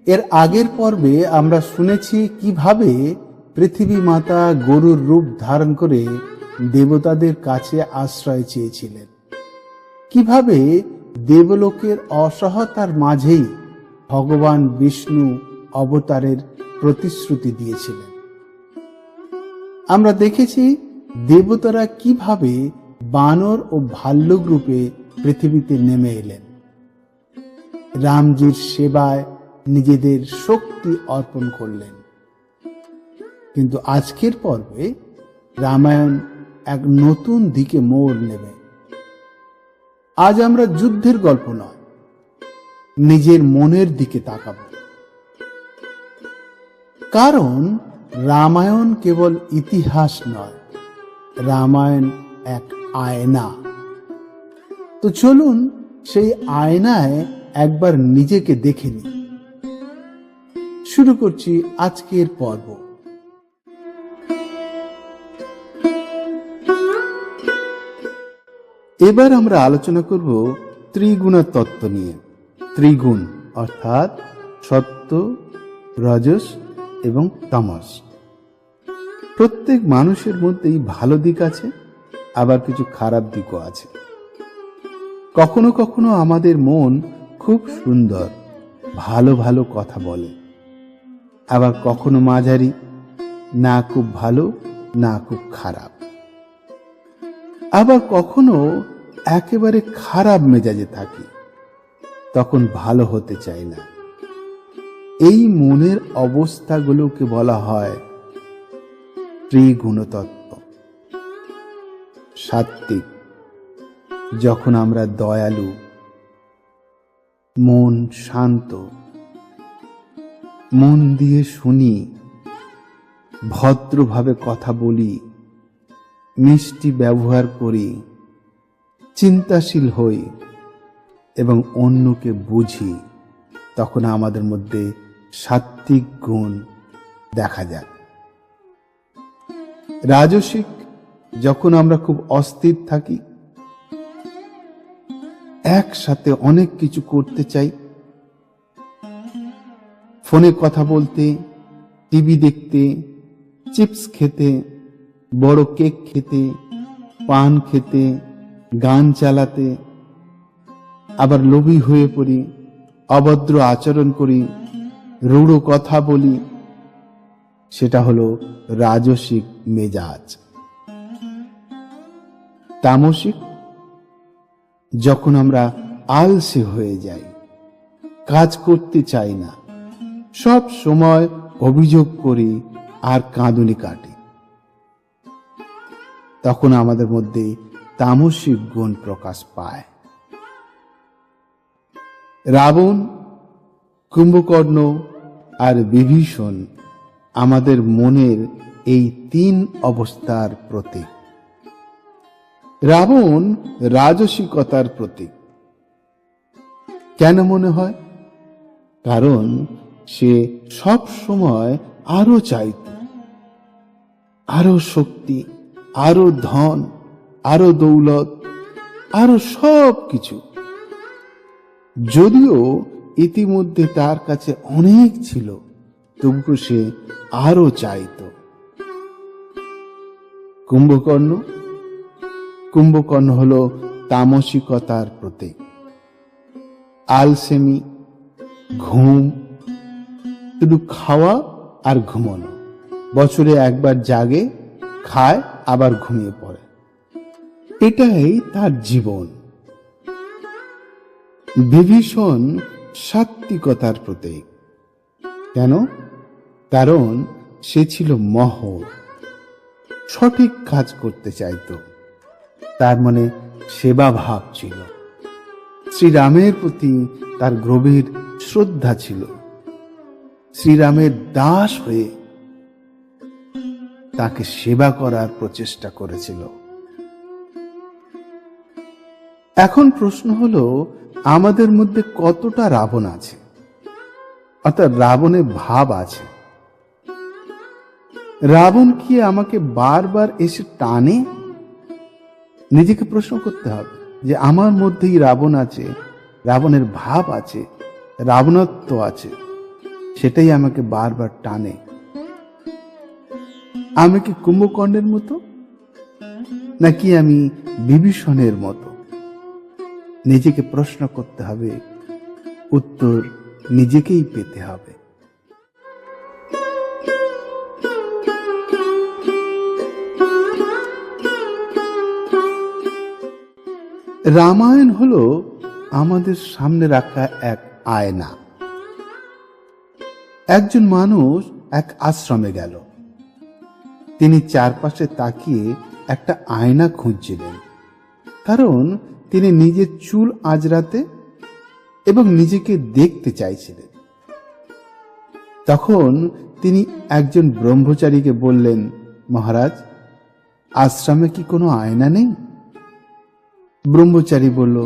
এর আগের পর্বে আমরা শুনেছি কিভাবে পৃথিবী মাতা গরুর রূপ ধারণ করে দেবতাদের কাছে আশ্রয় চেয়েছিলেন, কিভাবে দেবলোকের অসহায়তার মাঝেই ভগবান বিষ্ণু অবতারের প্রতিশ্রুতি দিয়েছিলেন। আমরা দেখেছি দেবতারা কিভাবে বানর ও ভাল্লুক রূপে পৃথিবীতে নেমে এলেন, রামজির সেবায় নিজেদের শক্তি অর্পণ করলেন। কিন্তু আজকের পর্বে রামায়ণ এক নতুন দিকে মোড় নেবে। আজ আমরা যুদ্ধের গল্প নয়, নিজের মনের দিকে তাকাব। কারণ রামায়ণ কেবল ইতিহাস নয়, রামায়ণ এক আয়না। তো চলুন সেই আয়নায় একবার নিজেকে দেখে নিই। শুরু করছি আজকের পর্ব। এবার আমরা আলোচনা করব ত্রিগুণা তত্ত্ব নিয়ে। ত্রিগুণ অর্থাৎ সত্য, রজস এবং তামস। প্রত্যেক মানুষের মধ্যেই ভালো দিক আছে, আবার কিছু খারাপ দিকও আছে। কখনো কখনো আমাদের মন খুব সুন্দর, ভালো ভালো কথা বলে, আবার কখনো মাঝারি, না খুব ভালো না খুব খারাপ। আবার কখনো একেবারে খারাপ মেজাজে থাকি, তখন ভালো হতে চাই না। এই মনের অবস্থাগুলোকে বলা হয় ত্রিগুণতত্ত্ব। সাত্ত্বিক, যখন আমরা দয়ালু, মন শান্ত, মন দিয়ে শুনি, ভদ্রভাবে কথা বলি, মিষ্টি ব্যবহার করি, চিন্তাশীল হই এবং অন্যকে বুঝি, তখন আমাদের মধ্যে সাত্ত্বিক গুণ দেখা যায়। রাজসিক, যখন আমরা খুব অস্থির থাকি, একসাথে অনেক কিছু করতে চাই, ফোনে কথা বলতে, টিভি দেখতে, চিপস খেতে, বড় কেক খেতে, পান খেতে, গান চালাতে, আবার লোভী হয়ে পড়ি, অভদ্র আচরণ করি, রূঢ় কথা বলি, সেটা হলো রাজসিক মেজাজ। তামসিক, যখন আমরা আলসে হয়ে যাই, কাজ করতে চাই না, সব সময় অভিযোগ করি আর কাঁদুনি কাটি, তখন আমাদের মধ্যে তামসিক গুণ প্রকাশ পায়। রাবণ, কুম্ভকর্ণ আর বিভীষণ আমাদের মনের এই তিন অবস্থার প্রতীক। রাবণ রাজসিকতার প্রতীক। কেন মনে হয়? কারণ সে সব সময় আরো চাইত, আরো শক্তি, আরো ধন, আরো দৌলত, আরো সব কিছু। যদিও ইতিমধ্যে তার কাছে অনেক ছিল, তবুও সে আরো চাইত। কুম্ভকর্ণ, কুম্ভকর্ণ হলো তামসিকতার প্রতীক। আলসেমি, ঘুম, শুধু খাওয়া আর ঘুমানো, বছরে একবার জাগে, খায়, আবার ঘুমিয়ে পড়ে, এটাই তার জীবন। বিভীষণ সাত্ত্বিকতার প্রতীক। কেন? কারণ সে ছিল মহৎ, সঠিক কাজ করতে চাইত, তার মনে সেবা ভাব ছিল, শ্রীরামের প্রতি তার গভীর শ্রদ্ধা ছিল, শ্রীরামের দাস হয়ে তাকে সেবা করার প্রচেষ্টা করেছিল। এখন প্রশ্ন হলো, আমাদের মধ্যে কতটা রাবণ আছে, অর্থাৎ রাবণের ভাব আছে? রাবণ কি আমাকে বারবার এসে টানে? নিজেকে প্রশ্ন করতে হবে যে আমার মধ্যেই রাবণ আছে, রাবণের ভাব আছে, রাবণত্ব আছে, সেটাই আমাকে বারবার টানে। আমি কি কুম্ভকর্ণের মতো, নাকি আমি বিভীষণের মতো? নিজেকে প্রশ্ন করতে হবে, উত্তর নিজেকেই পেতে হবে। রামায়ণ হলো আমাদের সামনে রাখা এক আয়না। একজন মানুষ এক আশ্রমে গেল। তিনি চারপাশে তাকিয়ে একটা আয়না খুঁজছিলেন, কারণ তিনি নিজের চুল আঁচড়াতে এবং নিজেকে দেখতে চাইছিলেন। তখন তিনি একজন ব্রহ্মচারীকে বললেন, মহারাজ, আশ্রমে কি কোনো আয়না নেই? ব্রহ্মচারী বলল,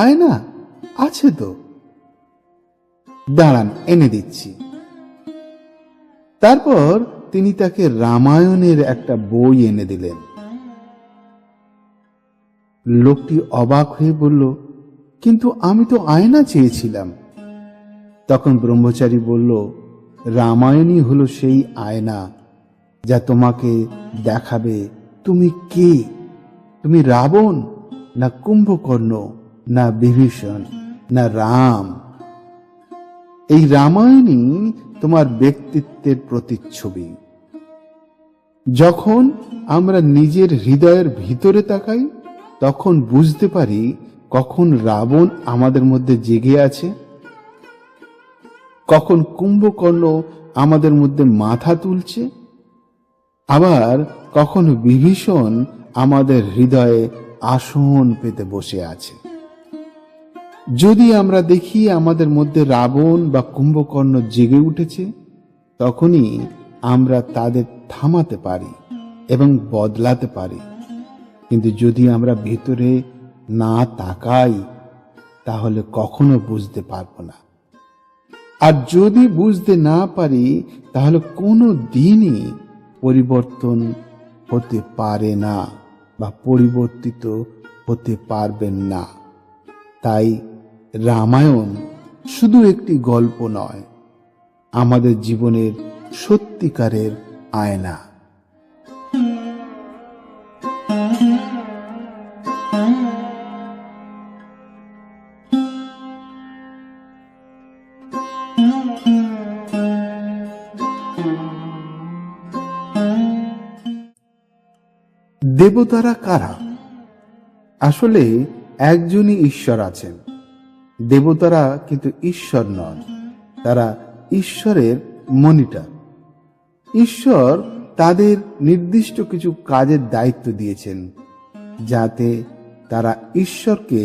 আয়না আছে তো, দাঁড়ান এনে দিচ্ছি। তারপর তিনি তাকে রামায়ণের একটা বই এনে দিলেন। লোকটি অবাক হয়ে বলল, কিন্তু আমি তো আয়না চেয়েছিলাম। তখন ব্রহ্মচারী বলল, রামায়ণই হলো সেই আয়না যা তোমাকে দেখাবে তুমি কে। তুমি রাবণ, না কুম্ভকর্ণ, না বিভীষণ, না রাম। এই রামায়ণই তোমার ব্যক্তিত্বের প্রতিচ্ছবি। যখন আমরা নিজের হৃদয়ের ভিতরে তাকাই, তখন বুঝতে পারি কখন রাবণ আমাদের মধ্যে জেগে আছে, কখন কুম্ভকর্ণ আমাদের মধ্যে মাথা তুলছে, আবার কখন বিভীষণ আমাদের হৃদয়ে আসন পেতে বসে আছে। যদি আমরা দেখি আমাদের মধ্যে রাবণ বা কুম্ভকর্ণ জেগে উঠেছে, তখনই আমরা তাদের থামাতে পারি এবং বদলাতে পারি। কিন্তু যদি আমরা ভিতরে না তাকাই, তাহলে কখনো বুঝতে পারবো না। আর যদি বুঝতে না পারি, তাহলে কোনো দিনই পরিবর্তন হতে পারে না বা পরিবর্তিত হতে পারবেন না। তাই রামায়ণ শুধু একটি গল্প নয়, আমাদের জীবনের সত্যিকারের আয়না। দেবতারা কারা? আসলে একজনই ঈশ্বর আছেন। দেবতারা কিন্তু ঈশ্বর নন, তারা ঈশ্বরের মনিটর। ঈশ্বর তাদের নির্দিষ্ট কিছু কাজের দায়িত্ব দিয়েছেন, যাতে তারা ঈশ্বরকে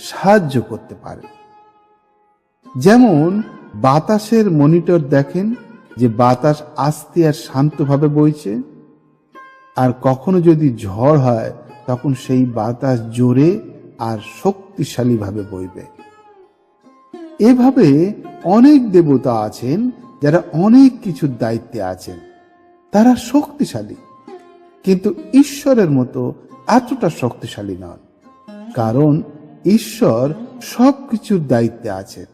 সাহায্য করতে পারে। যেমন বাতাসের মনিটর দেখেন যে বাতাস আস্তে আর শান্তভাবে বইছে, আর কখনো যদি ঝড় হয় তখন সেই বাতাস জোরে আর শক্তিশালীভাবে বইবে। এভাবে অনেক দেবতা আছেন যারা অনেক কিছুর দায়িত্বে আছেন। তারা শক্তিশালী, কিন্তু ঈশ্বরের মতো এতটা শক্তিশালী নন, কারণ ঈশ্বর সবকিছুর দায়িত্বে আছেন।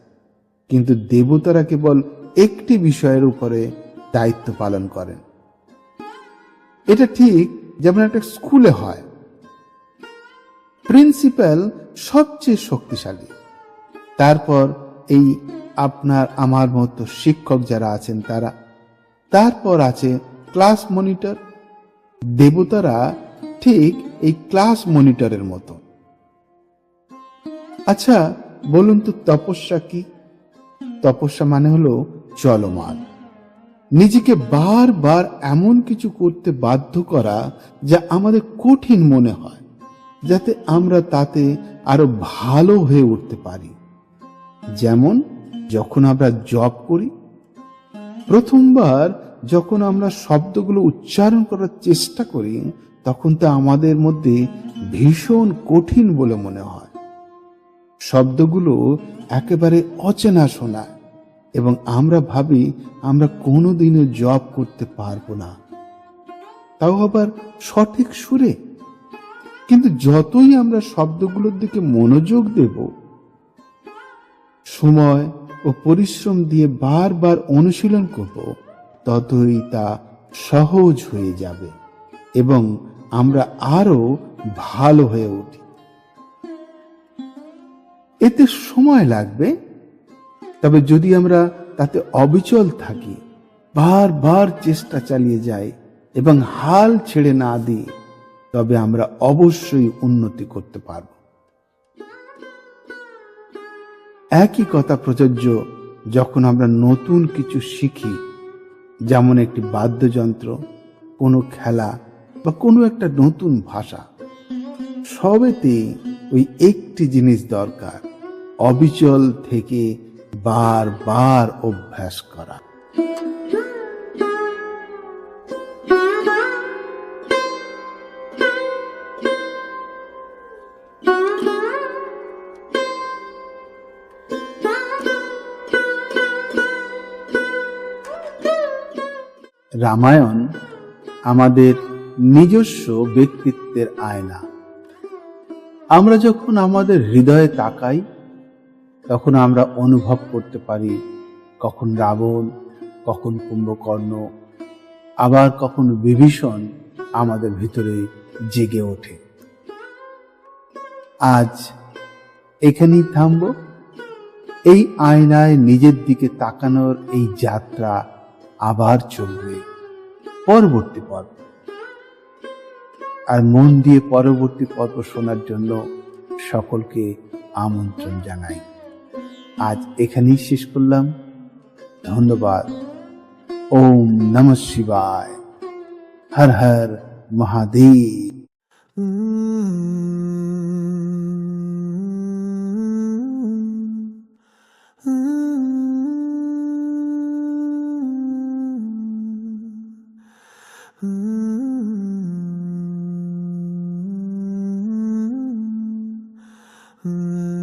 কিন্তু দেবতারা কেবল একটি বিষয়ের উপরে দায়িত্ব পালন করেন। এটা ঠিক যেমন একটা স্কুলে হয়, প্রিন্সিপাল সবচেয়ে শক্তিশালী, তারপর এই আপনার আমার মতো শিক্ষক যারা আছেন তারা, তারপর আছে ক্লাস মনিটর। দেবতারা ঠিক এই ক্লাস মনিটরের মতো। আচ্ছা বলুন তো, তপস্যা কি? তপস্যা মানে হলো চলমান, নিজেকে বারবার এমন কিছু করতে বাধ্য করা যা আমাদের কঠিন মনে হয়, যাতে আমরা তাতে আরো ভালো হয়ে উঠতে পারি। যেমন যখন আমরা জপ করি, প্রথমবার যখন আমরা শব্দগুলো উচ্চারণ করার চেষ্টা করি, তখন তা আমাদের মধ্যে ভীষণ কঠিন বলে মনে হয়। শব্দগুলো একেবারে অচেনা শোনায় এবং আমরা ভাবি আমরা কোনোদিনও জপ করতে পারবো না, তাও আবার সঠিক সুরে। কিন্তু যতই আমরা শব্দগুলোর দিকে মনোযোগ দেব, সময় ও পরিশ্রম দিয়ে বারবার অনুশীলন করব, ততই তা সহজ হয়ে যাবে এবং আমরা আরো ভালো হয়ে উঠি। এতে সময় লাগবে, তবে যদি আমরা তাতে অবিচল থাকি, বারবার চেষ্টা চালিয়ে যাই এবং হাল ছেড়ে না দিই, তবে আমরা অবশ্যই উন্নতি করতে পারব। একই কথা প্রযোজ্য যখন আমরা নতুন কিছু শিখি, যেমন একটি বাদ্যযন্ত্র, কোনো খেলা বা কোনো একটা নতুন ভাষা। সবেতে ওই একটি জিনিস দরকার, অবিচল থেকে বারবার অভ্যাস করা। রামায়ণ আমাদের নিজস্ব ব্যক্তিত্বের আয়না। আমরা যখন আমাদের হৃদয়ে তাকাই, তখন আমরা অনুভব করতে পারি কখন রাবণ, কখন কুম্ভকর্ণ, আবার কখন বিভীষণ আমাদের ভিতরে জেগে ওঠে। আজ এখানেই থামব। এই আয়নায় নিজের দিকে তাকানোর এই যাত্রা আবার চলবে পরবর্তী পর্ব। আর মন দিয়ে পরবর্তী পর্ব শোনার জন্য সকলকে আমন্ত্রণ জানাই। আজ এখানেই শেষ করলাম। ধন্যবাদ। ওম নমঃ শিবায়। হর হর মহাদেব। Hmm.